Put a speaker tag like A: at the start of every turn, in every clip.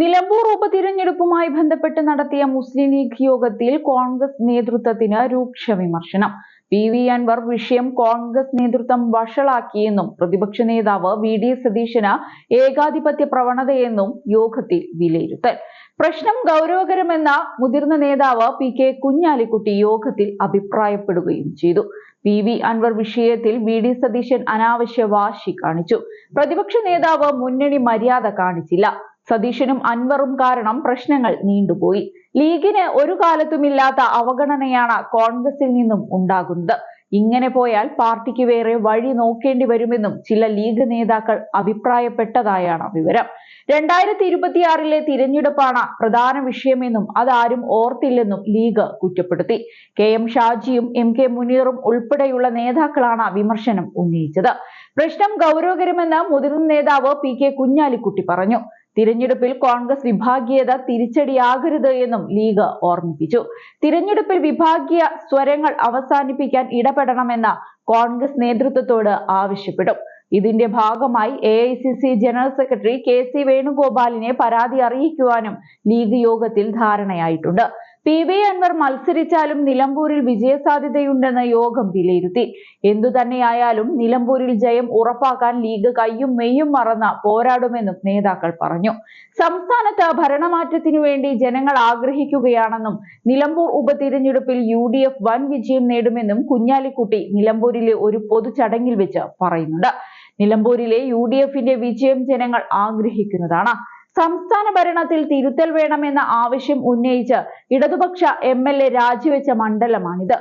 A: നിലമ്പൂർ ഉപതിരഞ്ഞെടുപ്പുമായി ബന്ധപ്പെട്ട് നടത്തിയ മുസ്ലിം ലീഗ് യോഗത്തിൽ കോൺഗ്രസ് നേതൃത്വത്തിന് രൂക്ഷ വിമർശനം. PV അൻവർ വിഷയം കോൺഗ്രസ് നേതൃത്വം വഷളാക്കിയെന്നും പ്രതിപക്ഷ നേതാവ് VD സതീശന് ഏകാധിപത്യ പ്രവണതയെന്നും യോഗത്തിൽ വിലയിരുത്തൽ. പ്രശ്നം ഗൗരവകരമെന്ന മുതിർന്ന നേതാവ് PK കുഞ്ഞാലിക്കുട്ടി യോഗത്തിൽ അഭിപ്രായപ്പെടുകയും ചെയ്തു. PV അൻവർ വിഷയത്തിൽ VD സതീശൻ അനാവശ്യ വാശി കാണിച്ചു. പ്രതിപക്ഷ നേതാവ് മുന്നണി മര്യാദ കാണിച്ചില്ല. സതീശനും അൻവറും കാരണം പ്രശ്നങ്ങൾ നീണ്ടുപോയി. ലീഗിന് ഒരു കാലത്തുമില്ലാത്ത അവഗണനയാണ് കോൺഗ്രസിൽ നിന്നും ഉണ്ടാകുന്നത്. ഇങ്ങനെ പോയാൽ പാർട്ടിക്ക് വേറെ വഴി നോക്കേണ്ടി വരുമെന്നും ചില ലീഗ് നേതാക്കൾ അഭിപ്രായപ്പെട്ടതായാണ് വിവരം. 2026 തിരഞ്ഞെടുപ്പാണ് പ്രധാന വിഷയമെന്നും അതാരും ഓർത്തില്ലെന്നും ലീഗ് കുറ്റപ്പെടുത്തി. KM ഷാജിയും MK മുനീറും ഉൾപ്പെടെയുള്ള നേതാക്കളാണ് വിമർശനം ഉന്നയിച്ചത്. പ്രശ്നം ഗൗരവകരമെന്ന് മുതിർന്ന നേതാവ് PK കുഞ്ഞാലിക്കുട്ടി പറഞ്ഞു. തിരഞ്ഞെടുപ്പിൽ കോൺഗ്രസ് വിഭാഗീയത തിരിച്ചടിയാകരുത് എന്നും ലീഗ് ഓർമ്മിപ്പിച്ചു. തിരഞ്ഞെടുപ്പിൽ വിഭാഗീയ സ്വരങ്ങൾ അവസാനിപ്പിക്കാൻ ഇടപെടണമെന്ന് കോൺഗ്രസ് നേതൃത്വത്തോട് ആവശ്യപ്പെടും. ഇതിന്റെ ഭാഗമായി AICC ജനറൽ സെക്രട്ടറി KC വേണുഗോപാലിനെ പരാതി അറിയിക്കുവാനും ലീഗ് യോഗത്തിൽ ധാരണയായിട്ടുണ്ട്. PV അൻവർ മത്സരിച്ചാലും നിലമ്പൂരിൽ വിജയസാധ്യതയുണ്ടെന്ന് യോഗം വിലയിരുത്തി. എന്തുതന്നെയായാലും നിലമ്പൂരിൽ ജയം ഉറപ്പാക്കാൻ ലീഗ് കയ്യും മെയ്യും മറന്ന് പോരാടുമെന്നും നേതാക്കൾ പറഞ്ഞു. സംസ്ഥാനത്ത് ഭരണമാറ്റത്തിനു വേണ്ടി ജനങ്ങൾ ആഗ്രഹിക്കുകയാണെന്നും നിലമ്പൂർ ഉപതിരഞ്ഞെടുപ്പിൽ UDF വൻ വിജയം നേടുമെന്നും കുഞ്ഞാലിക്കുട്ടി നിലമ്പൂരിലെ ഒരു പൊതുചടങ്ങിൽ വെച്ച് പറയുന്നുണ്ട്. നിലമ്പൂരിലെ UDFന്റെ വിജയം ജനങ്ങൾ ആഗ്രഹിക്കുന്നതാണ്. സംസ്ഥാന ഭരണത്തിൽ തിരുത്തൽ വേണമെന്ന ആവശ്യം ഉന്നയിച്ച് ഇടതുപക്ഷ MLA രാജിവെച്ച മണ്ഡലമാണിത്.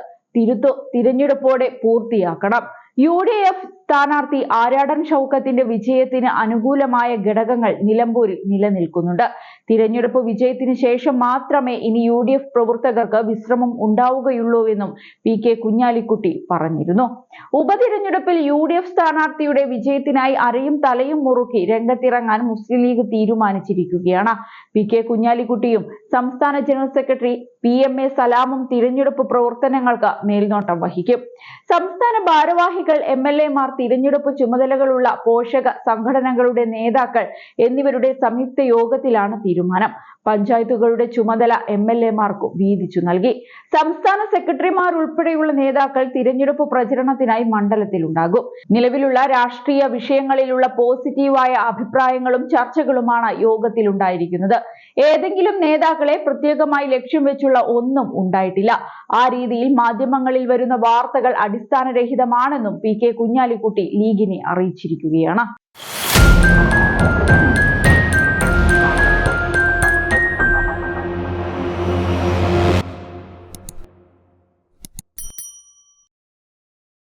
A: തിരഞ്ഞെടുപ്പോടെ പൂർത്തിയാക്കണം. UDF സ്ഥാനാർത്ഥി ആര്യാടൻ ഷൗക്കത്തിന്റെ വിജയത്തിന് അനുകൂലമായ ഘടകങ്ങൾ നിലമ്പൂരിൽ നിലനിൽക്കുന്നുണ്ട്. തിരഞ്ഞെടുപ്പ് വിജയത്തിന് ശേഷം മാത്രമേ ഇനി UDF പ്രവർത്തകർക്ക് വിശ്രമം ഉണ്ടാവുകയുള്ളൂവെന്നും PK കുഞ്ഞാലിക്കുട്ടി പറഞ്ഞിരുന്നു. ഉപതിരഞ്ഞെടുപ്പിൽ UDF സ്ഥാനാർത്ഥിയുടെ വിജയത്തിനായി അരയും തലയും മുറുക്കി രംഗത്തിറങ്ങാൻ മുസ്ലിം ലീഗ് തീരുമാനിച്ചിരിക്കുകയാണ്. PK കുഞ്ഞാലിക്കുട്ടിയും സംസ്ഥാന ജനറൽ സെക്രട്ടറി PMA സലാമും തിരഞ്ഞെടുപ്പ് പ്രവർത്തനങ്ങൾക്ക് മേൽനോട്ടം വഹിക്കും. സംസ്ഥാന ഭാരവാഹികൾ MLA മാർ തിരഞ്ഞെടുപ്പ് ചുമതലകളുള്ള പോഷക സംഘടനകളുടെ നേതാക്കൾ എന്നിവരുടെ സംയുക്ത യോഗത്തിലാണ് തീരുമാനം. പഞ്ചായത്തുകളുടെ ചുമതല MLA മാർക്ക് വീതിച്ചു നൽകി. സംസ്ഥാന സെക്രട്ടറിമാർ ഉൾപ്പെടെയുള്ള നേതാക്കൾ തിരഞ്ഞെടുപ്പ് പ്രചരണത്തിനായി മണ്ഡലത്തിലുണ്ടാകും. നിലവിലുള്ള രാഷ്ട്രീയ വിഷയങ്ങളിലുള്ള പോസിറ്റീവായ അഭിപ്രായങ്ങളും ചർച്ചകളുമാണ് യോഗത്തിലുണ്ടായിരിക്കുന്നത്. ഏതെങ്കിലും നേതാക്കളെ പ്രത്യേകമായി ലക്ഷ്യം വെച്ചുള്ള ഒന്നും ഉണ്ടായിട്ടില്ല. ആ രീതിയിൽ മാധ്യമങ്ങളിൽ വരുന്ന വാർത്തകൾ അടിസ്ഥാനരഹിതമാണെന്നും PK കുഞ്ഞാലിക്കുട്ടി ലീഗിനെ അറിയിച്ചിരിക്കുകയാണ്.